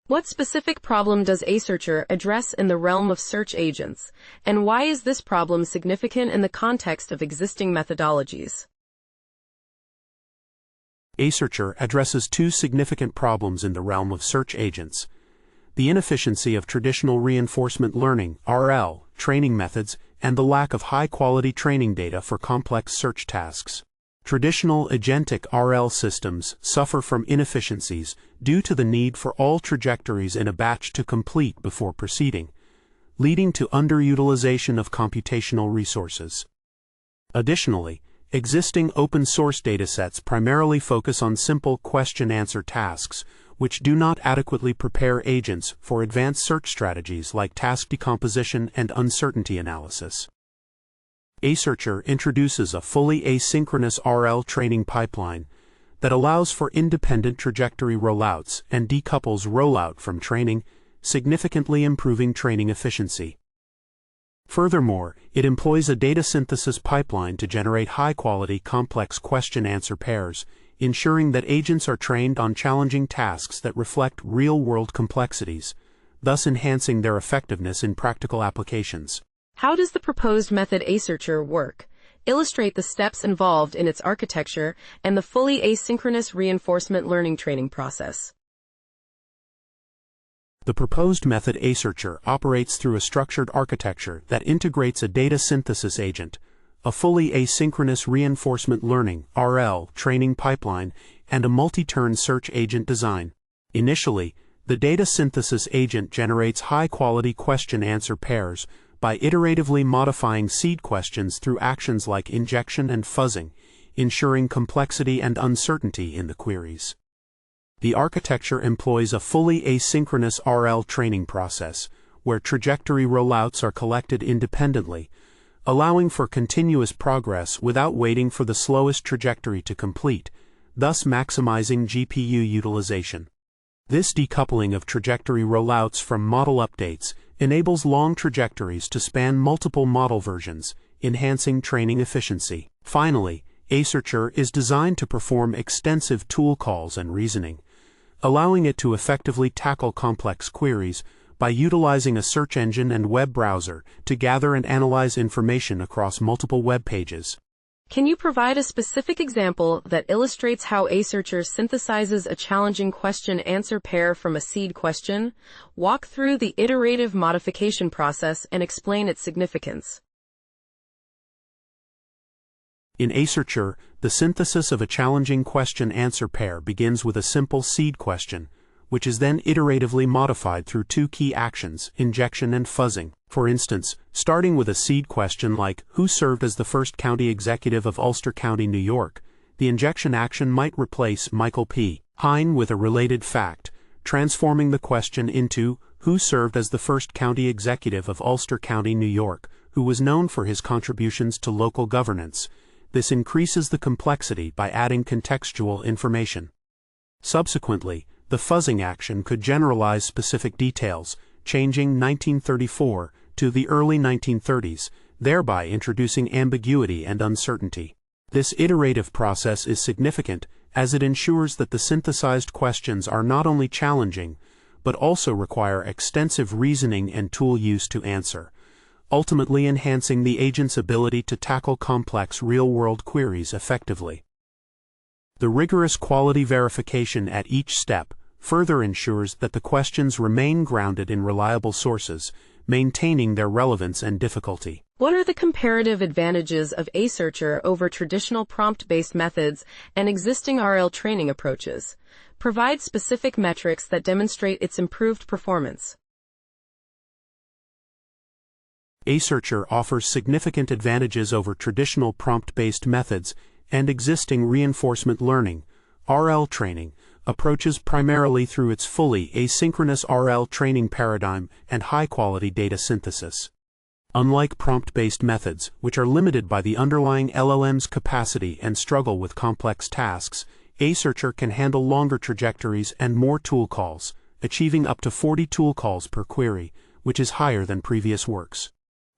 What specific problem does ASearcher address in the realm of search agents, and why is this problem significant in the context of existing methodologies? ASearcher addresses two significant problems in the realm of search agents: the inefficiency of traditional reinforcement learning (RL) training methods and the lack of high-quality training data for complex search tasks. Traditional Agentic RL systems suffer from inefficiencies due to the need for all trajectories in a batch to complete before proceeding, leading to underutilization of computational resources. Additionally, existing open-source datasets primarily focus on simple question-answer tasks, which do not adequately prepare agents for advanced search strategies like task decomposition and uncertainty analysis. ASearcher introduces a fully asynchronous RL training pipeline that allows for independent trajectory rollouts and decouples rollout from training, significantly improving training efficiency. Furthermore, it employs a data synthesis pipeline to generate high-quality complex question-answer pairs, ensuring that agents are trained on challenging tasks that reflect real-world complexities, thus enhancing their effectiveness in practical applications. How does the proposed method ASearcher work? Illustrate the steps involved in its architecture and the fully asynchronous reinforcement learning training process. The proposed method ASearcher operates through a structured architecture that integrates a data synthesis agent, a fully asynchronous reinforcement learning (RL) training pipeline, and a multi-turn search agent design. Initially, the data synthesis agent generates high-quality question-answer pairs by iteratively modifying seed questions through actions like injection and fuzzing, ensuring complexity and uncertainty in the queries. The architecture employs a fully asynchronous RL training process, where trajectory rollouts are collected independently, allowing for continuous progress without waiting for the slowest trajectory to complete, thus maximizing GPU utilization. This decoupling of trajectory rollouts from model updates enables long trajectories to span multiple model versions, enhancing training efficiency. Finally, ASearcher is designed to perform extensive tool calls and reasoning, allowing it to effectively tackle complex queries by utilizing a search engine and web browser to gather and analyze information across multiple web pages. Can you provide a specific example that illustrates how ASearcher synthesizes a challenging question-answer pair from a seed question? Walk through the iterative modification process and explain its significance. In ASearcher, the synthesis of a challenging question-answer pair begins with a simple seed question, which is then iteratively modified through two key actions, injection and fuzzing. For instance, starting with a seed question like, "Who served as the first county executive of Ulster County, New York?" the injection action might replace Michael P. Hine with a related fact, transforming the question into, "Who served as the first county executive of Ulster County, New York, who was known for his contributions to local governance?" This increases the complexity by adding contextual information. Subsequently, the fuzzing action could generalize specific details, changing 1934 to the early 1930s, thereby introducing ambiguity and uncertainty. This iterative process is significant as it ensures that the synthesized questions are not only challenging, but also require extensive reasoning and tool use to answer, ultimately enhancing the agent's ability to tackle complex real-world queries effectively. The rigorous quality verification at each step further ensures that the questions remain grounded in reliable sources, maintaining their relevance and difficulty. What are the comparative advantages of ASearcher over traditional prompt-based methods and existing RL training approaches? Provide specific metrics that demonstrate its improved performance. ASearcher offers significant advantages over traditional prompt-based methods and existing reinforcement learning (RL) training approaches primarily through its fully asynchronous RL training paradigm and high-quality data synthesis. Unlike prompt-based methods, which are limited by the underlying LLM's capacity and struggle with complex tasks, ASearcher can handle longer trajectories and more tool calls, achieving up to 40 tool calls per query, which is higher than previous works.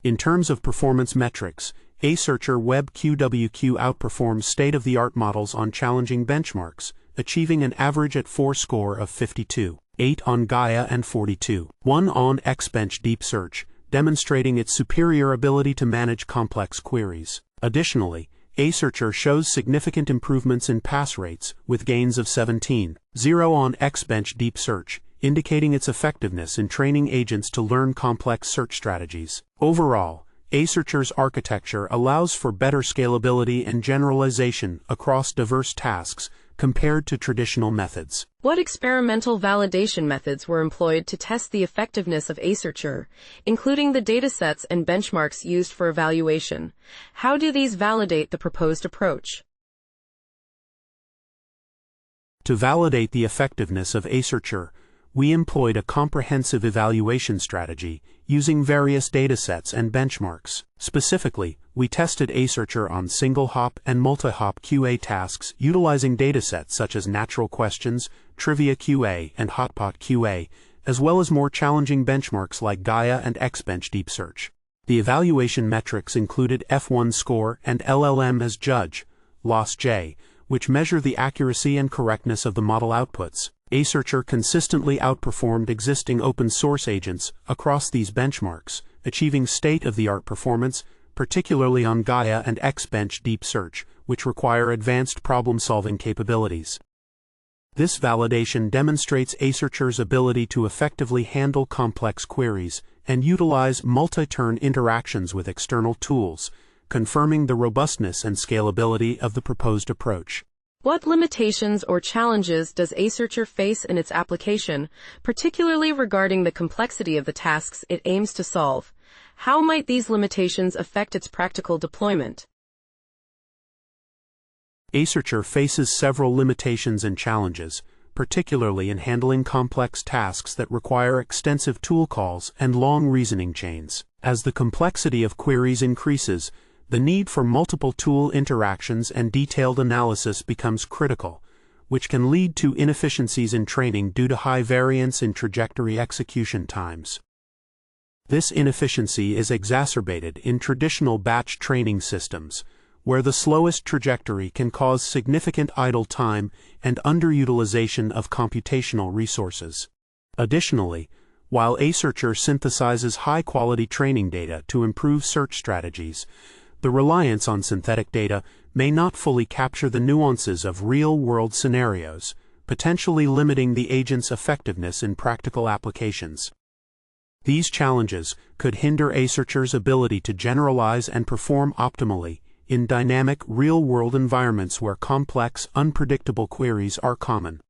In terms of performance metrics, ASearcher Web QWQ outperforms state-of-the-art models on challenging benchmarks, achieving an average at 4 score of 52. 8 on Gaia and 42. 1 on Xbench Deep Search, demonstrating its superior ability to manage complex queries. Additionally, ASearcher shows significant improvements in pass rates, with gains of 17. 0 on Xbench Deep Search, indicating its effectiveness in training agents to learn complex search strategies. Overall, ASearcher's architecture allows for better scalability and generalization across diverse tasks compared to traditional methods. What experimental validation methods were employed to test the effectiveness of ASearcher, including the datasets and benchmarks used for evaluation? How do these validate the proposed approach? To validate the effectiveness of ASearcher, we employed a comprehensive evaluation strategy using various datasets and benchmarks. Specifically, we tested ASearcher on single-hop and multi-hop QA tasks utilizing datasets such as natural questions, trivia QA, and hotpot QA, as well as more challenging benchmarks like Gaia and Xbench Deep Search. The evaluation metrics included F1 score and LLM as judge, loss-J, which measure the accuracy and correctness of the model outputs. ASearcher consistently outperformed existing open-source agents across these benchmarks, achieving state-of-the-art performance, particularly on Gaia and Xbench Deep Search, which require advanced problem-solving capabilities. This validation demonstrates ASearcher's ability to effectively handle complex queries and utilize multi-turn interactions with external tools, confirming the robustness and scalability of the proposed approach. What limitations or challenges does ASearcher face in its application, particularly regarding the complexity of the tasks it aims to solve? How might these limitations affect its practical deployment? ASearcher faces several limitations and challenges, particularly in handling complex tasks that require extensive tool calls and long reasoning chains. As the complexity of queries increases, the need for multiple tool interactions and detailed analysis becomes critical, which can lead to inefficiencies in training due to high variance in trajectory execution times. This inefficiency is exacerbated in traditional batch training systems, where the slowest trajectory can cause significant idle time and underutilization of computational resources. Additionally, while ASearcher synthesizes high-quality training data to improve search strategies, the reliance on synthetic data may not fully capture the nuances of real-world scenarios, potentially limiting the agent's effectiveness in practical applications. These challenges could hinder ASearcher's ability to generalize and perform optimally in dynamic real-world environments where complex, unpredictable queries are common.